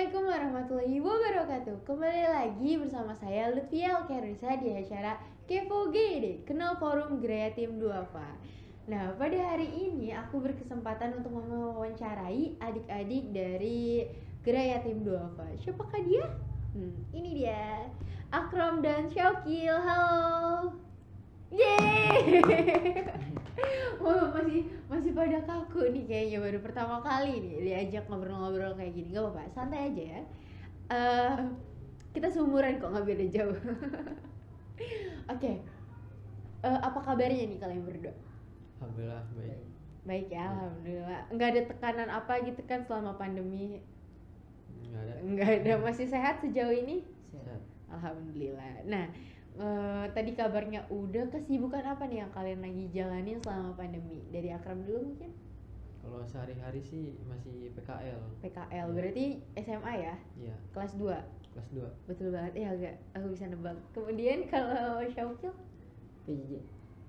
Assalamualaikum warahmatullahi wabarakatuh. Kembali lagi bersama saya Lutfia Alkerisa di acara Kepo GD, Kenal Forum Graya Tim Duafa. Nah, pada hari ini aku berkesempatan untuk mewawancarai adik-adik dari Graya Tim Duafa. Siapakah dia? Ini dia, Akram dan Syakil. Halo. Yeay. Wah, masih pada kaku nih kayaknya, baru pertama kali nih diajak ngobrol-ngobrol kayak gini. Gak apa-apa, santai aja ya. Eh, kita seumuran kok, nggak beda jauh. Oke. Apa kabarnya nih kalian berdua? Alhamdulillah baik. Baik ya, alhamdulillah. Nggak ada tekanan apa gitu kan selama pandemi? Nggak ada, masih sehat sejauh ini? Sehat. Alhamdulillah. Nah, tadi kabarnya udah, kesibukan apa nih yang kalian lagi jalanin selama pandemi? Dari Akram dulu mungkin? Kalau sehari-hari sih masih PKL. PKL, berarti SMA ya? Iya. Kelas 2? Kelas 2. Betul banget, ya agak aku bisa nebak. Kemudian kalau Syaukil? PJJ.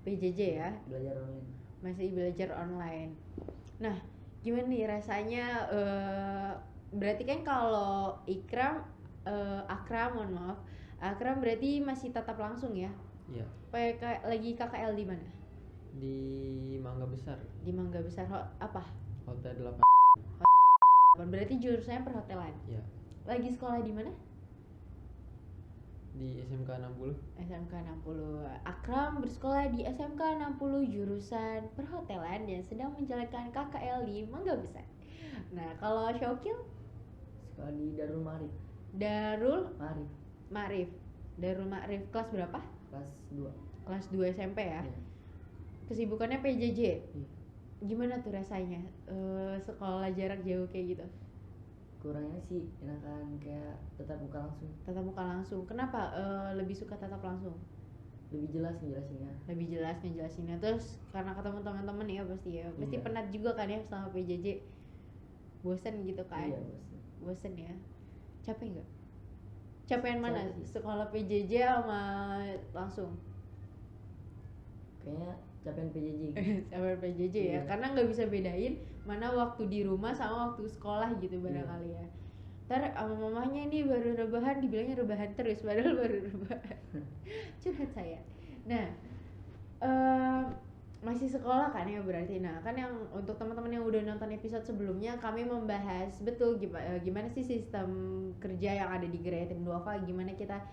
PJJ ya? Belajar online. Masih belajar online. Nah, gimana nih rasanya, berarti kan kalau Akram, mohon maaf, Akram berarti masih tatap langsung ya? Iya. Lagi KKL di mana? Di Mangga Besar. Di Mangga Besar, apa? Hotel 8. Berarti jurusannya perhotelan. Iya. Lagi sekolah di mana? Di SMK 60. SMK 60. Akram bersekolah di SMK 60 jurusan perhotelan dan sedang menjalankan KKL di Mangga Besar. Nah, kalau Syokil? Sekolah di Darul Ma'arif. Darul Ma'arif. Ma'arif. Darul Ma'arif kelas berapa? Kelas 2. Kelas 2 SMP ya? Iya. Kesibukannya PJJ? Iya. Gimana tuh rasanya sekolah jarak jauh kayak gitu? Kurangnya sih enakan kayak tetap muka langsung. Tatap muka langsung. Kenapa lebih suka tatap langsung? Lebih jelas ngejelasinnya. Lebih jelas ngejelasinnya. Terus karena ketemu teman-teman ya pasti ya. Pasti Iya. penat juga kan ya selama PJJ. Bosen gitu kan? Iya, bosan. Bosen ya. Capek nggak? Capean mana? Capek sih. Sekolah PJJ sama langsung? Kayaknya capean PJJ. Capean PJJ ya. Iya. Karena nggak bisa bedain mana waktu di rumah sama waktu sekolah gitu barangkali ya. Ntar sama mamanya ini baru rebahan, dibilangnya rebahan terus padahal baru rebahan. Curhat saya. Nah, masih sekolah kan ya berarti. Nah, kan yang untuk teman-teman yang udah nonton episode sebelumnya, kami membahas betul gimana sih sistem kerja yang ada di Graya Tim Duafa, gimana kita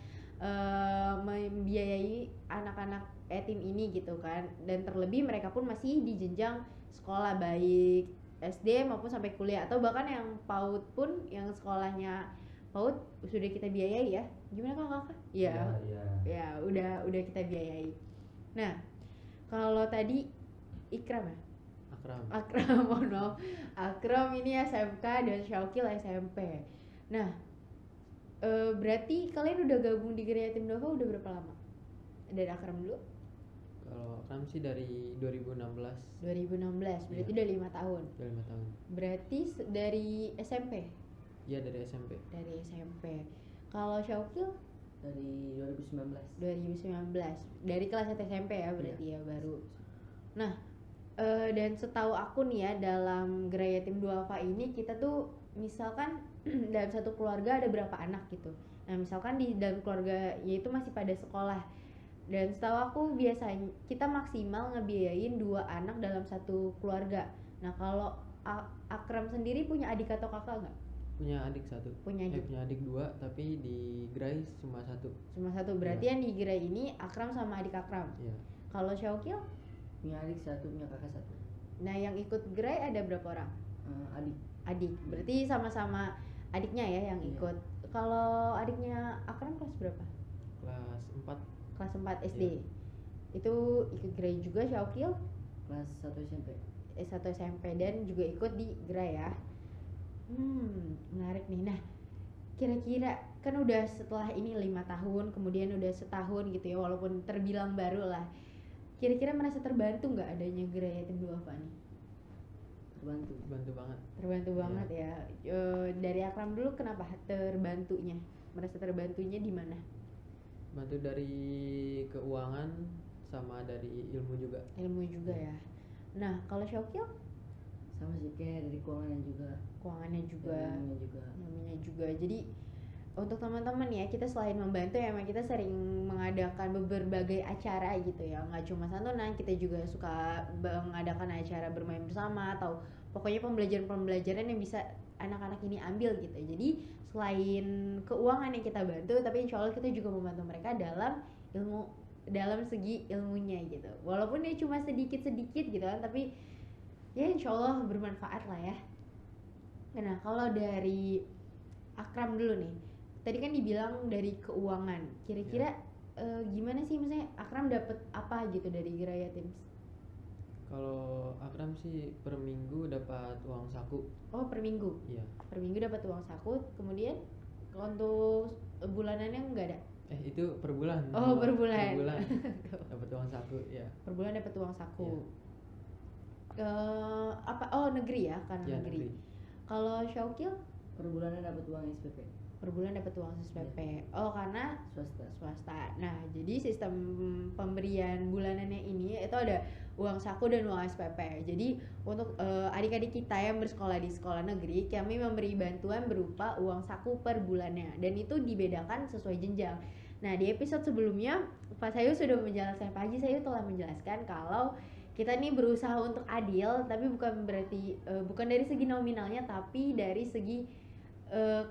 membiayai anak-anak tim ini gitu kan. Dan terlebih mereka pun masih di jenjang sekolah, baik SD maupun sampai kuliah, atau bahkan yang PAUD pun, yang sekolahnya PAUD sudah kita biayai ya. Gimana kakak? Ya, ya udah kita biayai. Nah, kalau tadi Ikram ya? Akram, mohon maaf. Akram ini SMK dan Syakil SMP. Nah, berarti kalian udah gabung di Graya Tim Duafa udah berapa lama? Dari Akram dulu? Kalau Akram sih dari 2016. 2016, berarti Iya. udah 5 tahun. Udah 5 tahun. Berarti dari SMP? Iya, dari SMP. Dari SMP. Kalau Syakil? Dari 2019. 2019. Dari kelas 1 SMP ya berarti ya baru. Nah, dan setahu aku nih ya, dalam Graya Tim Duafa ini kita tuh misalkan dalam satu keluarga ada berapa anak gitu. Nah, misalkan di dalam keluarga yaitu masih pada sekolah. Dan setahu aku biasanya kita maksimal ngebiayain 2 anak dalam satu keluarga. Nah, kalau Akram sendiri punya adik atau kakak nggak? Punya adik 1. Punya adik. Punya adik 2, tapi di Gray cuma 1. Cuma 1. Berarti yang di Graya ini Akram sama adik Akram. Iya. Kalau Syakil? Punya adik 1, punya kakak 1. Nah, yang ikut Graya ada berapa orang? Adik. Berarti sama-sama adiknya ya yang Iya. ikut. Kalau adiknya Akram kelas berapa? Kelas 4. Kelas 4 SD. Iya. Itu ikut Graya juga Syakil? Kelas 1 SMP. S1 SMP dan juga ikut di Graya ya. Menarik nih. Nah, kira-kira kan udah setelah ini 5 tahun, kemudian udah setahun gitu ya, walaupun terbilang baru lah. Kira-kira merasa terbantu nggak adanya Graya Tim Duafa nih? Bantu banget. Terbantu banget ya. Dari Akram dulu, kenapa terbantunya? Merasa terbantunya di mana? Bantu dari keuangan sama dari ilmu juga. Ilmu juga ya. Nah, kalau Syakil? Sama sih kayak dari keuangannya juga. Keuangannya juga. Ilmunya juga. Ilmunya juga. juga. Jadi untuk teman-teman ya, kita selain membantu ya, emang kita sering mengadakan berbagai acara gitu ya, nggak cuma santunan, kita juga suka mengadakan acara bermain bersama atau pokoknya pembelajaran-pembelajaran yang bisa anak-anak ini ambil gitu. Jadi selain keuangan yang kita bantu, tapi insya Allah kita juga membantu mereka dalam ilmu, dalam segi ilmunya gitu, walaupun dia cuma sedikit-sedikit gitu kan, tapi ya insya Allah bermanfaat lah ya. Nah kalau dari Akram dulu nih, tadi kan dibilang dari keuangan, kira-kira gimana sih, maksudnya Akram dapat apa gitu dari Geraya Teams? Kalau Akram sih per minggu dapat uang saku. Oh per minggu, Iya. per minggu dapat uang saku, kemudian untuk bulanannya nggak ada? Itu per bulan. Oh per bulan. Per bulan dapat uang saku ya. Per bulan dapat uang saku. Apa? Oh negeri ya, kan Ya, negeri. Kalau Syaukil Per bulannya dapat uang SPP per bulan dapat uang SPP. Oh karena swasta. Nah jadi sistem pemberian bulanannya ini itu ada uang saku dan uang SPP. Jadi untuk adik-adik kita yang bersekolah di sekolah negeri, kami memberi bantuan berupa uang saku per bulannya, dan itu dibedakan sesuai jenjang. Nah di episode sebelumnya Pak Sayu sudah menjelaskan, Pak Haji Sayu telah menjelaskan kalau kita nih berusaha untuk adil, tapi bukan berarti bukan dari segi nominalnya, tapi dari segi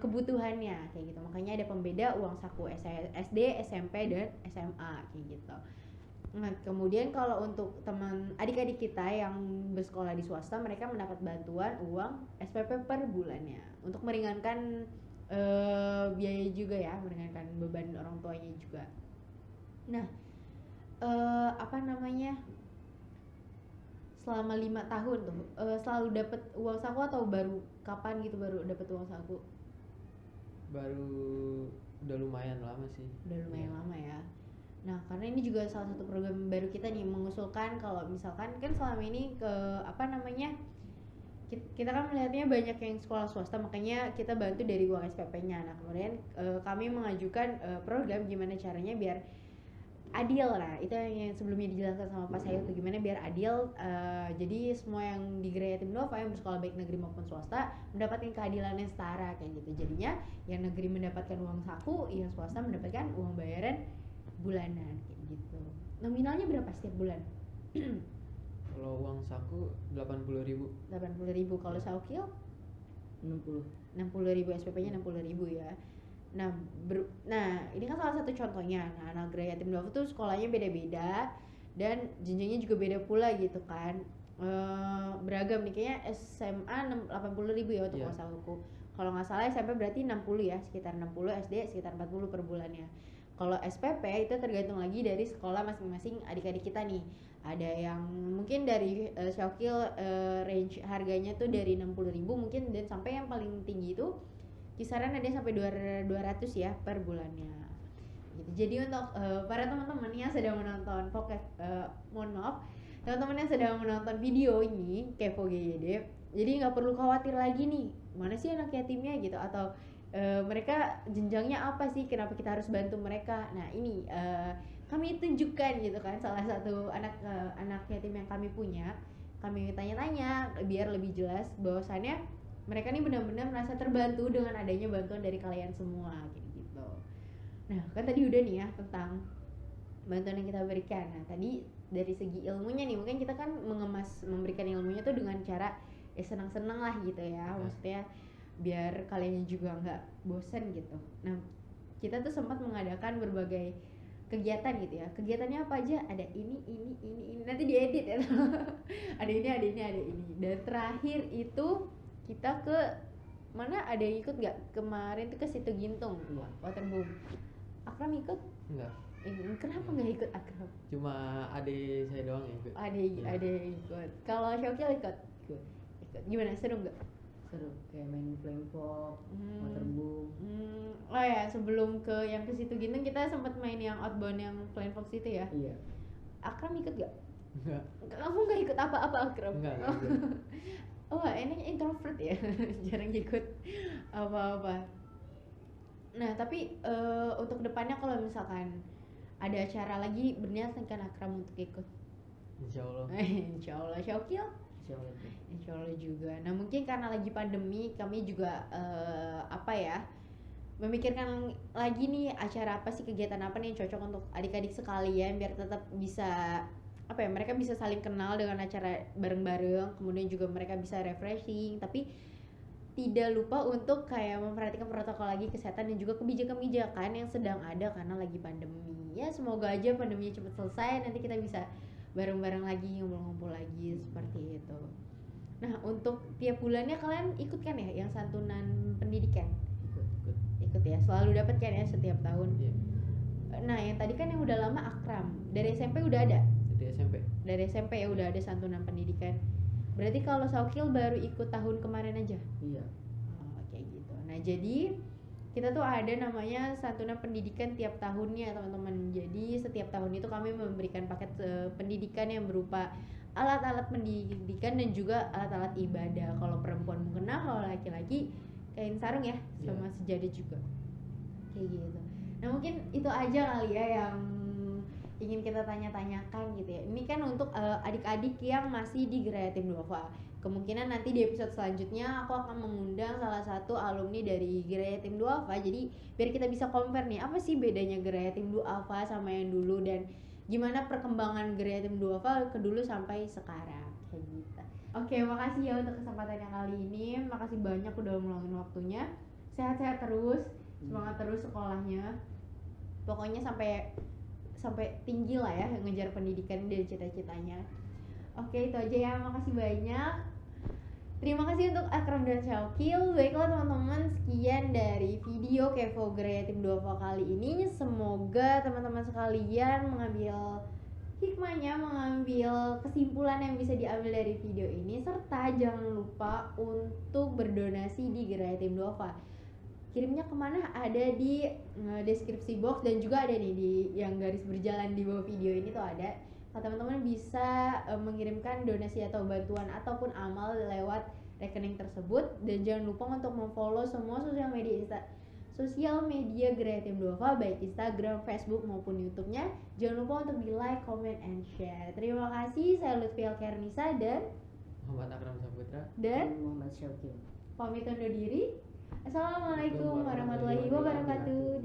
kebutuhannya kayak gitu. Makanya ada pembeda uang saku SD, SMP dan SMA kayak gitu. Nah, kemudian kalau untuk teman adik-adik kita yang bersekolah di swasta, mereka mendapat bantuan uang SPP per bulannya untuk meringankan biaya juga ya, meringankan beban orang tuanya juga. Nah, apa namanya? Selama 5 tahun tuh selalu dapat uang saku atau baru kapan gitu baru dapat uang saku? Baru udah lumayan lama sih. Udah lumayan lama ya. Nah karena ini juga salah satu program baru kita nih, mengusulkan kalau misalkan kan selama ini ke apa namanya, kita kan melihatnya banyak yang sekolah swasta, makanya kita bantu dari uang SPP-nya. Nah kemudian kami mengajukan program gimana caranya biar adil lah, itu yang sebelumnya dijelaskan sama Pak Sayu tuh gimana biar adil. Jadi semua yang di Geraya Tim Nova yang bersekolah baik negeri maupun swasta mendapatkan keadilan yang setara kayak gitu. Jadinya yang negeri mendapatkan uang saku, yang swasta mendapatkan uang bayaran bulanan kayak gitu. Nominalnya berapa setiap bulan? Kalau uang saku 80.000. 80.000. Kalau Saukil 60. 60.000, SPP-nya 60.000 ya. Nah, ini kan salah satu contohnya. Nah, anak Geraya Yatim Duafa tuh sekolahnya beda-beda dan jenjangnya juga beda pula gitu kan. Beragam nih, kayaknya SMA 80.000 ya untuk uang saku. Kalau nggak salah SMP berarti 60 ya, sekitar 60, SD sekitar 40 per bulannya. Kalau SPP itu tergantung lagi dari sekolah masing-masing adik-adik kita nih. Ada yang mungkin dari Syakil range harganya tuh dari 60.000 mungkin, dan sampai yang paling tinggi itu kisaran ada sampai 200 ya per bulannya gitu. Jadi untuk para teman-teman yang sedang menonton podcast, mohon maaf teman-teman yang sedang menonton video ini Kepo GYD, jadi nggak perlu khawatir lagi nih mana sih anak yatimnya gitu, atau mereka jenjangnya apa sih, kenapa kita harus bantu mereka. Nah ini kami tunjukkan gitu kan salah satu anak yatim yang kami punya, kami tanya-tanya biar lebih jelas bahwasannya mereka nih benar-benar merasa terbantu dengan adanya bantuan dari kalian semua kayak gitu. Nah kan tadi udah nih ya tentang bantuan yang kita berikan. Nah tadi dari segi ilmunya nih, mungkin kita kan memberikan ilmunya tuh dengan cara senang-senang lah gitu ya, maksudnya biar kalian juga nggak bosen gitu. Nah kita tuh sempat mengadakan berbagai kegiatan gitu ya. Kegiatannya apa aja? Ada ini nanti diedit ya. ada ini. Dan terakhir itu kita ke mana, ada yang ikut nggak kemarin tuh ke Situ Gintung, Waterboom. Akram ikut? Enggak. Kenapa nggak ikut Akram? Cuma adik saya doang yang ikut. Ada yang ikut. Kalau Syakil ikut. Gimana, seru nggak? Seru, kayak main flame pop, waterboom. Oh ya, sebelum ke yang ke Situ Gintung kita sempat main yang outbound yang Flying Fox itu ya. Iya. Akram ikut nggak? Enggak. Kamu nggak ikut apa-apa Akram? Enggak. Oh, enaknya introvert ya, jarang ikut apa-apa. Nah, tapi untuk depannya kalau misalkan ada acara lagi, berniat kan Akram untuk ikut? Insya Allah. Insya Allah. Syakil? Insya Allah itu. Insya Allah juga. Nah mungkin karena lagi pandemi kami juga memikirkan lagi nih acara apa sih, kegiatan apa nih yang cocok untuk adik-adik sekalian biar tetap bisa mereka bisa saling kenal dengan acara bareng-bareng, kemudian juga mereka bisa refreshing tapi tidak lupa untuk kayak memperhatikan protokol lagi kesehatan dan juga kebijakan-kebijakan yang sedang ada karena lagi pandemi. Ya semoga aja pandeminya cepat selesai, nanti kita bisa bareng-bareng lagi, ngumpul-ngumpul lagi seperti itu. Nah untuk tiap bulannya kalian ikut kan ya yang santunan pendidikan? Ikut ya, selalu dapat kan ya setiap tahun. Iya. Nah yang tadi kan yang udah lama Akram, dari SMP udah ada? Dari SMP ya udah ada santunan pendidikan. Berarti kalau Saukil baru ikut tahun kemarin aja? Iya. Oh, kayak gitu. Nah jadi kita tuh ada namanya santunan pendidikan tiap tahunnya teman-teman. Jadi setiap tahun itu kami memberikan paket pendidikan yang berupa alat-alat pendidikan dan juga alat-alat ibadah. Kalau perempuan mukena, kalau laki-laki kain sarung ya, sama sejadah juga. Kayak gitu. Nah mungkin itu aja kali ya yang ingin kita tanya-tanyakan gitu ya. Ini kan untuk adik-adik yang masih di Gerai Yatim Duafa. Kemungkinan nanti di episode selanjutnya aku akan mengundang salah satu alumni dari Gerai Yatim Duafa. Jadi biar kita bisa compare nih, apa sih bedanya Gerai Yatim Duafa sama yang dulu dan gimana perkembangan Gerai Yatim Duafa ke dulu sampai sekarang kayak gitu. Oke, makasih ya untuk kesempatan yang kali ini. Makasih banyak udah meluangin waktunya. Sehat-sehat terus, semangat terus sekolahnya. Pokoknya sampai tinggi lah ya ngejar pendidikan dari cita-citanya. Oke, itu aja ya, makasih banyak. Terima kasih untuk Akram dan Syaukil. Baiklah teman-teman, sekian dari video Kevo Gerai Yatim Duafa kali ini. Semoga teman-teman sekalian mengambil hikmahnya, mengambil kesimpulan yang bisa diambil dari video ini, serta jangan lupa untuk berdonasi di Gerai Yatim Duafa. Kirimnya kemana ada di deskripsi box dan juga ada nih di yang garis berjalan di bawah video ini tuh ada. Teman-teman bisa mengirimkan donasi atau bantuan ataupun amal lewat rekening tersebut dan jangan lupa untuk memfollow semua sosial media Gerai Yatim Duafa baik Instagram, Facebook maupun YouTube-nya. Jangan lupa untuk di like, comment, and share. Terima kasih. Saya Lutfi Alkernisa dan Muhammad Akram Saputra dan Muhammad Syaukil. pamit undur diri. Assalamualaikum warahmatullahi wabarakatuh.